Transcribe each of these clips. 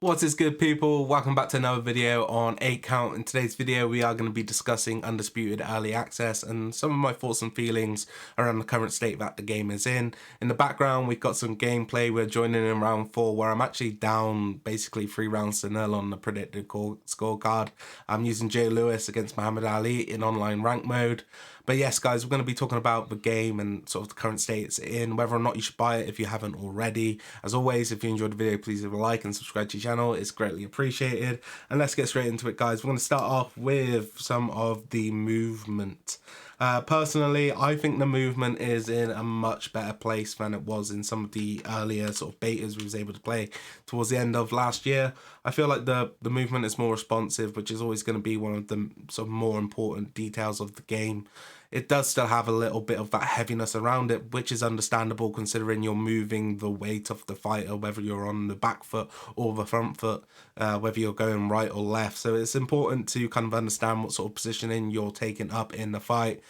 What is good, people? Welcome back to another video on 8 Count. In today's video we are going to be discussing Undisputed Early Access and some of my thoughts and feelings around the current state that the game is in. In the background we've got some gameplay. We're joining in round 4 where I'm actually down basically 3 rounds to nil on the predicted scorecard. I'm using Jay Lewis against Muhammad Ali in online rank mode. But yes, guys, we're going to be talking about the game and sort of the current state it's in, whether or not you should buy it if you haven't already. As always, if you enjoyed the video, please leave a like and subscribe to the channel. It's greatly appreciated. And let's get straight into it, guys. We're going to start off with some of the movement. Personally, I think the movement is in a much better place than it was in some of the earlier sort of betas we was able to play towards the end of last year. I feel like the movement is more responsive, which is always going to be one of the sort of more important details of the game. It does still have a little bit of that heaviness around it, which is understandable considering you're moving the weight of the fighter, whether you're on the back foot or the front foot, whether you're going right or left. So it's important to kind of understand what sort of positioning you're taking up in the fight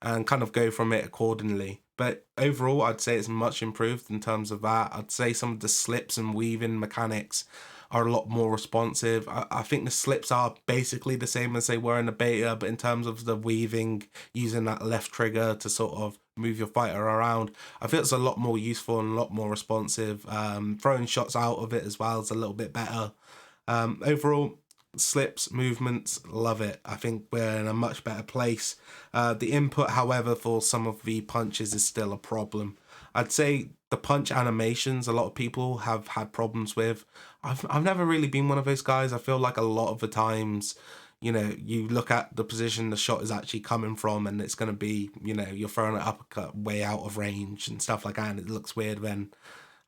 and kind of go from it accordingly. But overall, I'd say it's much improved in terms of that. I'd say some of the slips and weaving mechanics are a lot more responsive. I think the slips are basically the same as they were in the beta, but in terms of the weaving, using that left trigger to sort of move your fighter around, I feel it's a lot more useful and a lot more responsive. Throwing shots out of it as well is a little bit better. Overall, slips, movements, love it. I think we're in a much better place. The input, however, for some of the punches is still a problem. I'd say the punch animations a lot of people have had problems with. I've never really been one of those guys. I feel like a lot of the times, you know, you look at the position the shot is actually coming from and it's going to be, you know, you're throwing an uppercut way out of range and stuff like that, and it looks weird then.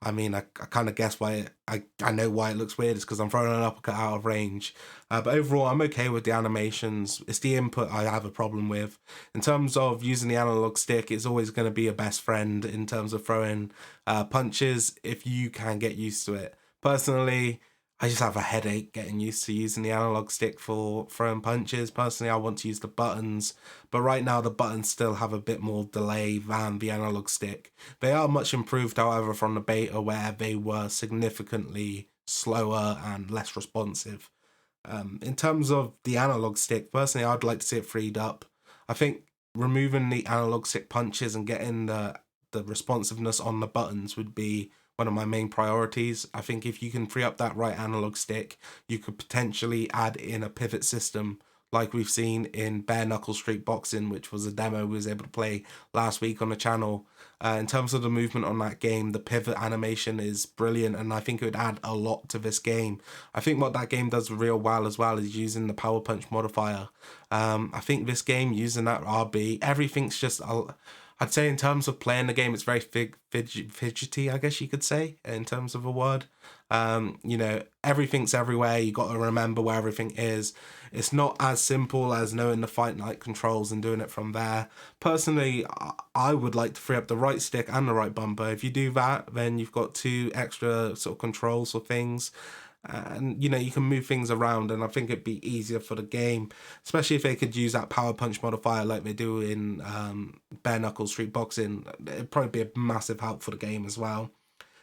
I mean, I kind of guess why I know why it looks weird. It's because I'm throwing an uppercut out of range. But overall, I'm okay with the animations. It's the input I have a problem with. In terms of using the analog stick, it's always going to be a best friend in terms of throwing punches if you can get used to it. Personally, I just have a headache getting used to using the analog stick for throwing punches. Personally, I want to use the buttons, but right now the buttons still have a bit more delay than the analog stick. They are much improved, however, from the beta where they were significantly slower and less responsive. In terms of the analog stick, personally, I'd like to see it freed up. I think removing the analog stick punches and getting the responsiveness on the buttons would be one of my main priorities. I think if you can free up that right analog stick, you could potentially add in a pivot system like we've seen in bare knuckle street boxing, which was a demo we was able to play last week on the channel. In terms of the movement on that game, the pivot animation is brilliant, and I think it would add a lot to this game. I think what that game does real well as well is using the power punch modifier. I think this game, using that RB, everything's just I'd say in terms of playing the game, it's very fidgety, I guess you could say, in terms of a word. You know, everything's everywhere. You got to remember where everything is. It's not as simple as knowing the fight night controls and doing it from there. Personally, I would like to free up the right stick and the right bumper. If you do that, then you've got 2 extra sort of controls for things. And you know, you can move things around, and I think it'd be easier for the game, especially if they could use that power punch modifier like they do in bare knuckle street boxing. It'd probably be a massive help for the game as well.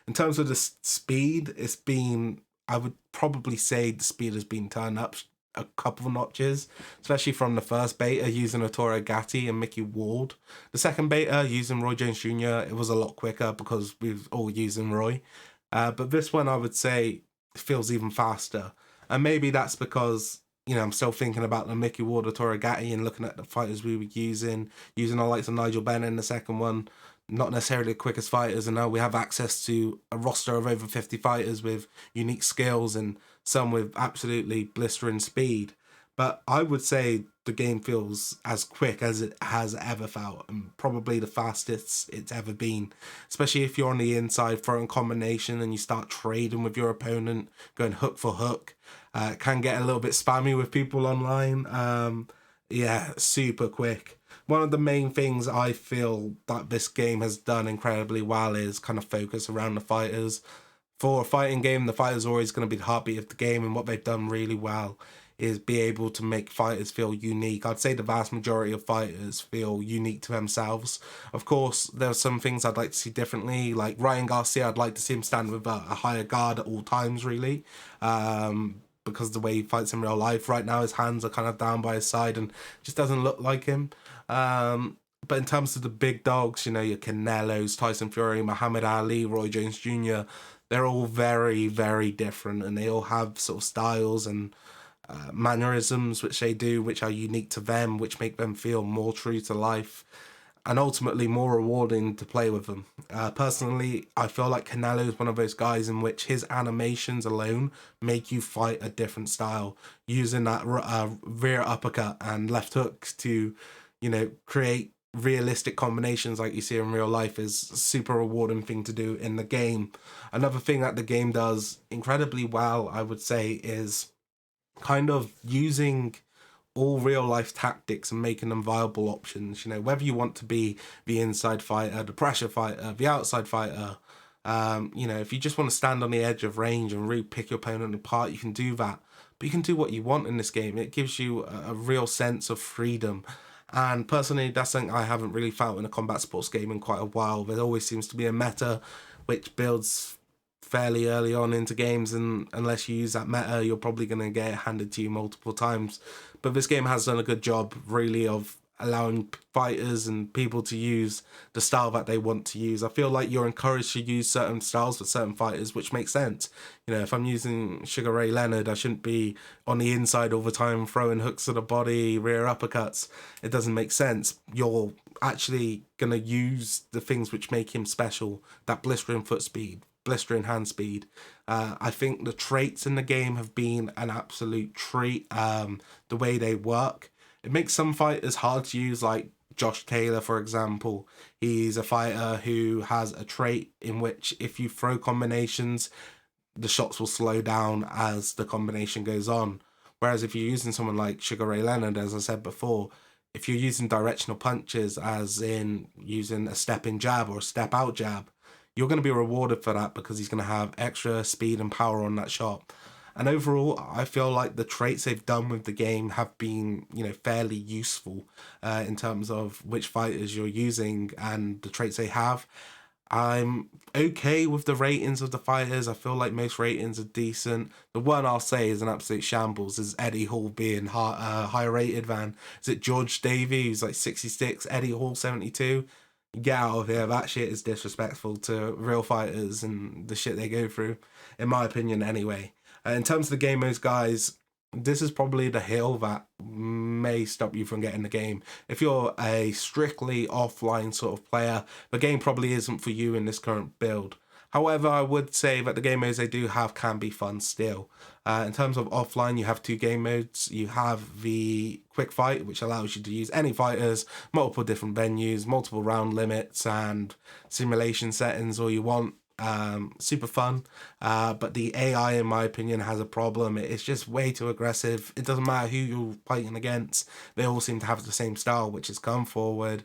In terms of the speed, it's been, I would probably say the speed has been turned up a couple of notches, especially from the first beta using Ettore Gatti and Mickey Ward. The second beta using Roy Jones Jr., it was a lot quicker because we've all using Roy. But this one, I would say, feels even faster, and maybe that's because, you know, I'm still thinking about the Mickey Ward or Toragatti and looking at the fighters we were using the likes of Nigel Bennett in the second one, not necessarily the quickest fighters, and now we have access to a roster of over 50 fighters with unique skills and some with absolutely blistering speed. But I would say the game feels as quick as it has ever felt, and probably the fastest it's ever been, especially if you're on the inside throwing combination and you start trading with your opponent, going hook for hook. It can get a little bit spammy with people online. Yeah, super quick. One of the main things I feel that this game has done incredibly well is kind of focus around the fighters. For a fighting game, the fighter's always going to be the heartbeat of the game, and what they've done really well is be able to make fighters feel unique. I'd say the vast majority of fighters feel unique to themselves. Of course, there are some things I'd like to see differently, like Ryan Garcia. I'd like to see him stand with a higher guard at all times, really. Because the way he fights in real life right now, his hands are kind of down by his side and just doesn't look like him. But in terms of the big dogs, you know, your Canelos, Tyson Fury, Muhammad Ali, Roy Jones Jr., they're all very, very different, and they all have sort of styles and mannerisms which they do, which are unique to them, which make them feel more true to life and ultimately more rewarding to play with them. Personally, I feel like Canelo is one of those guys in which his animations alone make you fight a different style, using that rear uppercut and left hook to, you know, create realistic combinations like you see in real life is a super rewarding thing to do in the game. Another thing that the game does incredibly well, I would say, is kind of using all real life tactics and making them viable options. You know, whether you want to be the inside fighter, the pressure fighter, the outside fighter, you know, if you just want to stand on the edge of range and really pick your opponent apart, you can do that. But you can do what you want in this game. It gives you a real sense of freedom. And personally, that's something I haven't really felt in a combat sports game in quite a while. There always seems to be a meta which builds fairly early on into games, and unless you use that meta, you're probably going to get it handed to you multiple times. But this game has done a good job, really, of allowing fighters and people to use the style that they want to use. I feel like you're encouraged to use certain styles for certain fighters, which makes sense. You know, if I'm using Sugar Ray Leonard, I shouldn't be on the inside all the time throwing hooks to the body, rear uppercuts. It doesn't make sense. You're actually going to use the things which make him special, that blistering foot speed, blistering hand speed. I think the traits in the game have been an absolute treat. The way they work, it makes some fighters hard to use, like Josh Taylor, for example. He's a fighter who has a trait in which if you throw combinations, the shots will slow down as the combination goes on. Whereas if you're using someone like Sugar Ray Leonard, as I said before, if you're using directional punches, as in using a step in jab or a step out jab, you're going to be rewarded for that because he's going to have extra speed and power on that shot. And overall, I feel like the traits they've done with the game have been, you know, fairly useful in terms of which fighters you're using and the traits they have. I'm okay with the ratings of the fighters. I feel like most ratings are decent. The one I'll say is an absolute shambles is Eddie Hall being higher rated than, is it George Davey, who's like 66, Eddie Hall 72. Get out of here. That shit is disrespectful to real fighters and the shit they go through, in my opinion anyway. In terms of the game modes, guys, this is probably the hill that may stop you from getting the game. If you're a strictly offline sort of player, the game probably isn't for you in this current build. However, I would say that the game modes they do have can be fun still. In terms of offline, you have two game modes. You have the quick fight, which allows you to use any fighters, multiple different venues, multiple round limits, and simulation settings all you want. Super fun, but the AI, in my opinion, has a problem. It's just way too aggressive. It doesn't matter who you're fighting against, they all seem to have the same style, which is come forward,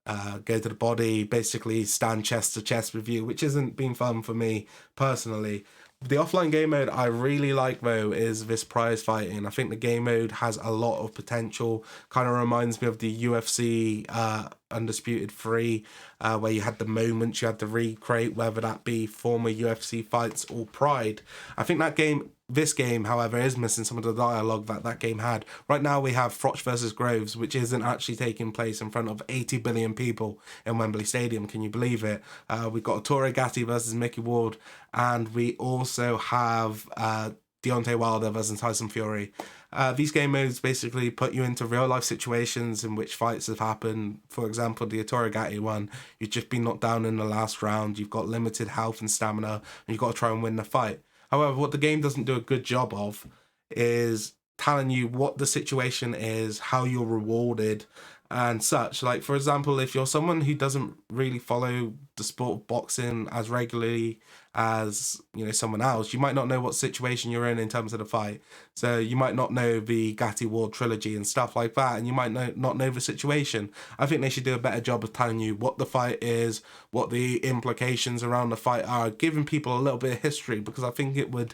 go to the body, basically stand chest to chest with you, which isn't been fun for me personally. The offline game mode I really like, though, is this prize fighting. I think the game mode has a lot of potential. Kind of reminds me of the UFC Undisputed 3, where you had the moments you had to recreate, whether that be former UFC fights or Pride. I think this game, however, is missing some of the dialogue that game had. Right now we have Froch versus Groves, which isn't actually taking place in front of 80 billion people in Wembley Stadium. Can you believe it? We've got Torre Gatti versus Mickey Ward, and we also have Deontay Wilder versus Tyson Fury. These game modes basically put you into real life situations in which fights have happened. For example, the Torre Gatti one, you've just been knocked down in the last round, you've got limited health and stamina, and you've got to try and win the fight. However, what the game doesn't do a good job of is telling you what the situation is, how you're rewarded, and such. Like, for example, if you're someone who doesn't really follow the sport of boxing as regularly as, you know, someone else, you might not know what situation you're in terms of the fight. So you might not know the Gatti Ward trilogy and stuff like that, and you might not know the situation. I think they should do a better job of telling you what the fight is, what the implications around the fight are, giving people a little bit of history, because I think it would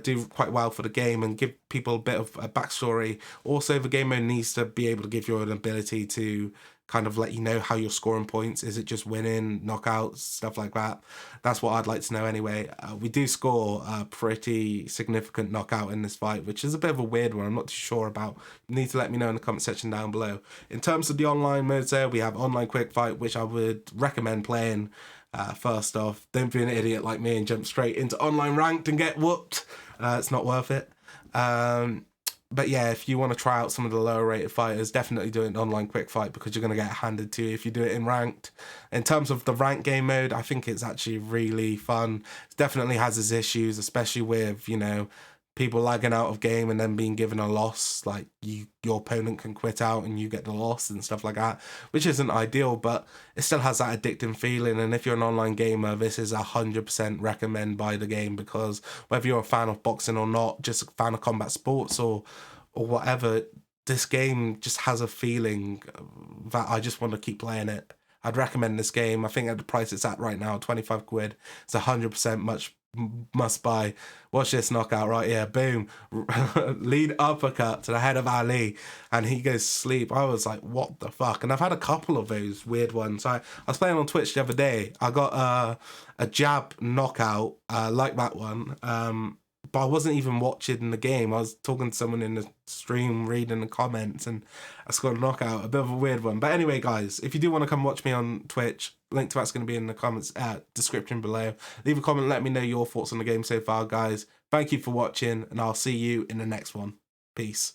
do quite well for the game and give people a bit of a backstory. Also, the game mode needs to be able to give you an ability to kind of let you know how you're scoring points. Is it just winning, knockouts, stuff like that? That's what I'd like to know anyway. We do score a pretty significant knockout in this fight, which is a bit of a weird one. I'm not too sure about. You need to let me know in the comment section down below. In terms of the online modes there, we have online quick fight, which I would recommend playing. First off, don't be an idiot like me and jump straight into online ranked and get whooped. It's not worth it. But yeah, if you want to try out some of the lower rated fighters, definitely do an online quick fight, because you're going to get handed to you if you do it in ranked. In terms of the ranked game mode, I think it's actually really fun. It definitely has its issues, especially with, you know, people lagging out of game and then being given a loss. Like, your opponent can quit out and you get the loss and stuff like that, which isn't ideal, but it still has that addicting feeling. And if you're an online gamer, this is 100% recommend buy the game, because whether you're a fan of boxing or not, just a fan of combat sports or whatever, this game just has a feeling that I just want to keep playing it. I'd recommend this game. I think at the price it's at right now, 25 quid, it's 100% must buy. Watch this knockout right here. Boom. Lead uppercut to the head of Ali, and he goes to sleep. I was like, what the fuck? And I've had a couple of those weird ones. I was playing on Twitch the other day. I got a jab knockout like that one. But I wasn't even watching the game. I was talking to someone in the stream, reading the comments, and I scored a knockout. A bit of a weird one. But anyway, guys, if you do want to come watch me on Twitch, link to that's going to be in the comments description below. Leave a comment, let me know your thoughts on the game so far, guys. Thank you for watching, and I'll see you in the next one. Peace.